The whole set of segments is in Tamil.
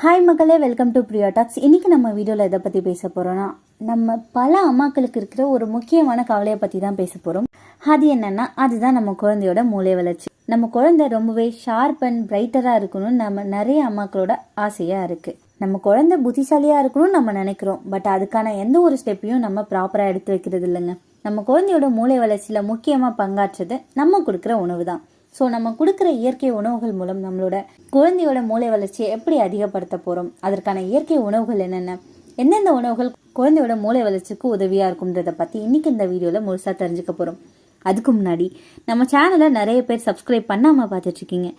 ஹாய் மக்களே, வெல்கம் டு பிரியா டாக்ஸ். இன்னைக்கு நம்ம வீடியோவில் எதை பற்றி பேச போகிறோன்னா, நம்ம பல அம்மாக்களுக்கு இருக்கிற ஒரு முக்கியமான கவலையை பற்றி தான் பேச போகிறோம். அது என்னன்னா, அதுதான் நம்ம குழந்தையோட மூளை வளர்ச்சி. நம்ம குழந்தை ரொம்பவே ஷார்ப் அண்ட் பிரைட்டராக இருக்கணும்னு நம்ம நிறைய அம்மாக்களோட ஆசையாக இருக்குது. நம்ம குழந்தை புத்திசாலியாக இருக்கணும்னு நம்ம நினைக்கிறோம். பட் அதுக்கான எந்த ஒரு ஸ்டெப்பையும் நம்ம ப்ராப்பராக எடுத்து வைக்கிறது இல்லைங்க. நம்ம குழந்தையோட மூளை வளர்ச்சியில் முக்கியமாக பங்காற்றுறது நம்ம கொடுக்குற உணவு தான். ஸோ நம்ம கொடுக்குற இயற்கை உணவுகள் மூலம் நம்மளோட குழந்தையோட மூளை வளர்ச்சியை எப்படி அதிகப்படுத்த போகிறோம், அதற்கான இயற்கை உணவுகள் என்னென்ன, எந்தெந்த உணவுகள் குழந்தையோட மூளை வளர்ச்சிக்கு உதவியாக இருக்கும்ன்றதை பற்றி இன்றைக்கி இந்த வீடியோவில் முழுசாக தெரிஞ்சுக்க போகிறோம். அதுக்கு முன்னாடி நம்ம சேனலை நிறைய பேர் சப்ஸ்கிரைப் பண்ணாமல் பார்த்துட்ருக்கீங்க.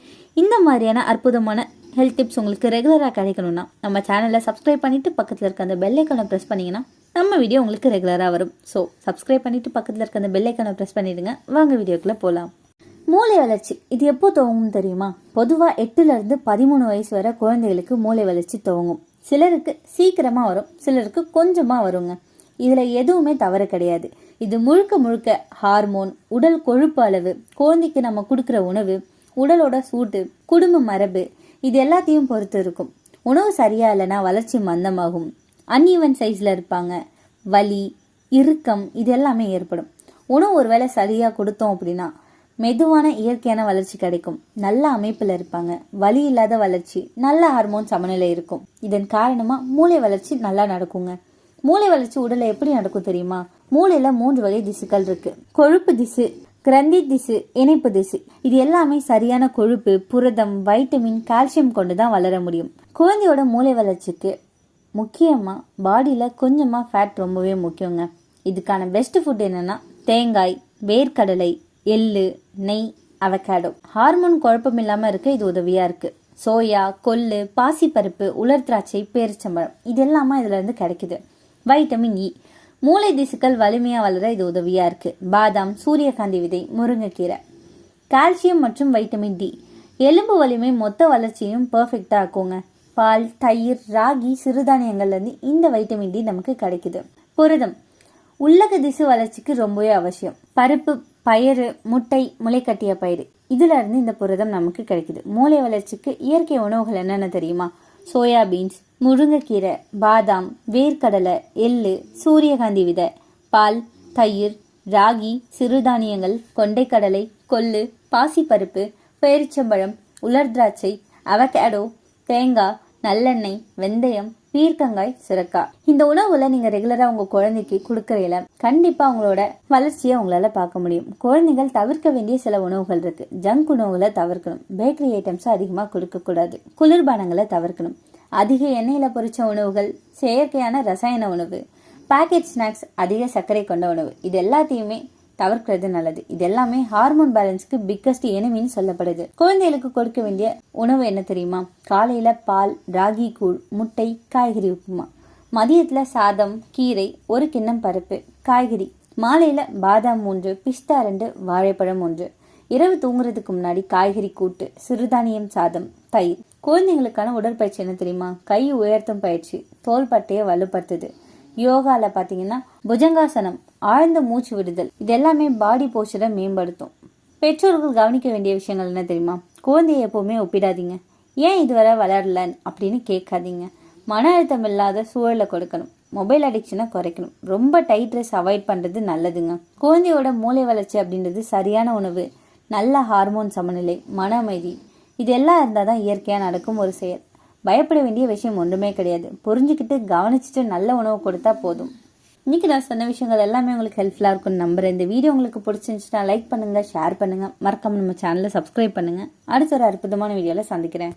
இந்த மாதிரியான அற்புதமான ஹெல்த் டிப்ஸ் உங்களுக்கு ரெகுலராக கிடைக்கணும்னா நம்ம சேனலை சப்ஸ்கிரைப் பண்ணிவிட்டு பக்கத்தில் இருக்க அந்த பெல் ஐக்கானை ப்ரெஸ் பண்ணிங்கன்னா நம்ம வீடியோ உங்களுக்கு ரெகுலராக வரும். ஸோ சப்ஸ்கிரைப் பண்ணிவிட்டு பக்கத்தில் இருக்க அந்த பெல் ஐக்கானை ப்ரெஸ் பண்ணிவிடுங்க. வாங்க வீடியோக்குள்ளே போகலாம். மூளை வளர்ச்சி இது எப்போ துவங்கும் தெரியுமா? பொதுவாக 8லேருந்து 13 வயசு வரை குழந்தைகளுக்கு மூளை வளர்ச்சி துவங்கும். சிலருக்கு சீக்கிரமாக வரும், சிலருக்கு கொஞ்சமாக வருங்க. இதில் எதுவுமே தவறு கிடையாது. இது முழுக்க முழுக்க ஹார்மோன், உடல் கொழுப்பு அளவு, குழந்தைக்கு நம்ம கொடுக்குற உணவு, உடலோட சூடு, குடும்ப மரபு, இது எல்லாத்தையும் பொறுத்து இருக்கும். உணவு சரியா இல்லைன்னா வளர்ச்சி மந்தமாகும், அன்ஈவன் சைஸில் இருப்பாங்க, வலி, இறுக்கம், இது எல்லாமே ஏற்படும். உணவு ஒரு வேளை சரியாக கொடுத்தோம் அப்படின்னா மெதுவான இயற்கையான வளர்ச்சி கிடைக்கும். நல்ல அமைப்பில் இருப்பாங்க, வலி இல்லாத வளர்ச்சி, நல்ல ஹார்மோன் சமநிலை இருக்கும். இதன் காரணமாக மூளை வளர்ச்சி நல்லா நடக்குங்க. மூளை வளர்ச்சி உடலை எப்படி நடக்கும் தெரியுமா? மூளையில் 3 வகை திசுக்கள் இருக்கு. கொழுப்பு திசு, கிரந்தி திசு, இணைப்பு திசு. இது எல்லாமே சரியான கொழுப்பு, புரதம், வைட்டமின், கால்சியம் கொண்டு தான் வளர முடியும். குழந்தையோட மூளை வளர்ச்சிக்கு முக்கியமாக பாடியில் கொஞ்சமாக ஃபேட் ரொம்பவே முக்கியங்க. இதுக்கான பெஸ்ட் ஃபுட் என்னன்னா தேங்காய், வேர்க்கடலை, எள்ளு, நெய், அவகாடோ. ஹார்மோன் குழப்பம் இல்லாமல் இருக்க இது உதவியாக இருக்குது. சோயா, கொள்ளு, பாசிப்பருப்பு, உலர் திராட்சை, பேரிச்சம்பழம், இது எல்லாமே இதுலேருந்து கிடைக்குது. வைட்டமின் இ, மூளை திசுக்கள் வலிமையாக வளர இது உதவியாக இருக்குது. பாதாம், சூரியகாந்தி விதை, முருங்கைக்கீரை. கால்சியம் மற்றும் வைட்டமின் டி, எலும்பு வலிமை, மொத்த வளர்ச்சியும் பர்ஃபெக்டாக இருக்குங்க. பால், தயிர், ராகி, சிறுதானியங்கள்லேருந்து இந்த வைட்டமின் டி நமக்கு கிடைக்குது. புரதம் உள்ளக திசு வளர்ச்சிக்கு ரொம்பவே அவசியம். பருப்பு, பயறு, முட்டை, முளைக்கட்டிய பயிறு, இதுல இருந்து இந்த புரதம் நமக்கு கிடைக்குது. மூளை வளர்ச்சிக்கு இயற்கை உணவுகள் என்னென்ன தெரியுமா? சோயா பீன்ஸ், முருங்கைக்கீரை, பாதாம், வேர்க்கடலை, எள்ளு, சூரியகாந்தி விதை, பால், தயிர், ராகி, சிறுதானியங்கள், கொண்டைக்கடலை, கொள்ளு, பாசிப்பருப்பு, பேரிச்சம்பழம், உலர் திராட்சை, அவகாடோ, தேங்காய், நல்லெண்ணெய், வெந்தயம், பீர்க்கங்காய், சுரக்காய். இந்த உணவுல நீங்க ரெகுலரா உங்க குழந்தைக்கு கொடுக்கறதுல கண்டிப்பா உங்களோட வளர்ச்சியை உங்களால பார்க்க முடியும். குழந்தைகள் தவிர்க்க வேண்டிய சில உணவுகள் இருக்கு. ஜங்க் உணவுகளை தவிர்க்கணும். பேக்கரி ஐட்டம்ஸ் அதிகமா கொடுக்க கூடாது. குளிர்பானங்களை தவிர்க்கணும். அதிக எண்ணெயில பொரிச்ச உணவுகள், செயற்கையான ரசாயன உணவு, பேக்கெட் ஸ்நாக்ஸ், அதிக சர்க்கரை கொண்ட உணவு, இது எல்லாத்தையுமே தவிர்க்கிறது நல்லது. இது எல்லாமே ஹார்மோன் பேலன்ஸ்க்கு பிக்கஸ்ட் எனிமின்னு சொல்லப்படுது. குழந்தைகளுக்கு கொடுக்க வேண்டிய உணவு என்ன தெரியுமா? காலையில பால், ராகி கூழ், முட்டை, காய்கறி உப்புமா. மதியத்துல சாதம், கீரை, 1 கிண்ணம் பருப்பு, காய்கறி. மாலையில பாதாம் 3, பிஸ்தா 2, வாழைப்பழம் 1. இரவு தூங்குறதுக்கு முன்னாடி காய்கறி கூட்டு, சிறுதானியம் சாதம், தயிர். குழந்தைங்களுக்கான உடற்பயிற்சி என்ன தெரியுமா? கை உயர்த்தும் பயிற்சி, தோள்பட்டையை வலுப்படுத்துது. யோகால பாத்தீங்கன்னா புஜங்காசனம், ஆழ்ந்த மூச்சு விடுதல், இது எல்லாமே பாடி போஸ்டரை மேம்படுத்தும். பெற்றோர்கள் கவனிக்க வேண்டிய விஷயங்கள் என்ன தெரியுமா? குழந்தைய எப்பவுமே ஒப்பிடாதீங்க. ஏன் இதுவரை வளரல அப்படின்னு கேட்காதீங்க. மன அழுத்தம் இல்லாத சூழலை கொடுக்கணும். மொபைல் அடிக்ஷனை குறைக்கணும். ரொம்ப டைட் ட்ரெஸ் அவாய்ட் பண்றது நல்லதுங்க. குழந்தையோட மூளை வளர்ச்சி அப்படின்றது சரியான உணவு, நல்ல ஹார்மோன் சமநிலை, மன அமைதி, இது எல்லாம் இருந்தாதான் இயற்கையா நடக்கும் ஒரு செயல். பயப்பட வேண்டிய விஷயம் ஒன்றுமே கிடையாது. புரிஞ்சுக்கிட்டு கவனிச்சுட்டு நல்ல உணவு கொடுத்தா போதும். இன்னைக்கு நான் சொன்ன விஷயங்கள் எல்லாமே உங்களுக்கு ஹெல்ப்ஃபுல்லாக இருக்கும்னு நம்புறேன். இந்த வீடியோ உங்களுக்கு பிடிச்சிருந்துச்சுன்னா லைக் பண்ணுங்க, ஷேர் பண்ணுங்க, மறக்காம நம்ம சேனலை சப்ஸ்கிரைப் பண்ணுங்க. அடுத்த ஒரு அற்புதமான வீடியோவில் சந்திக்கிறேன்.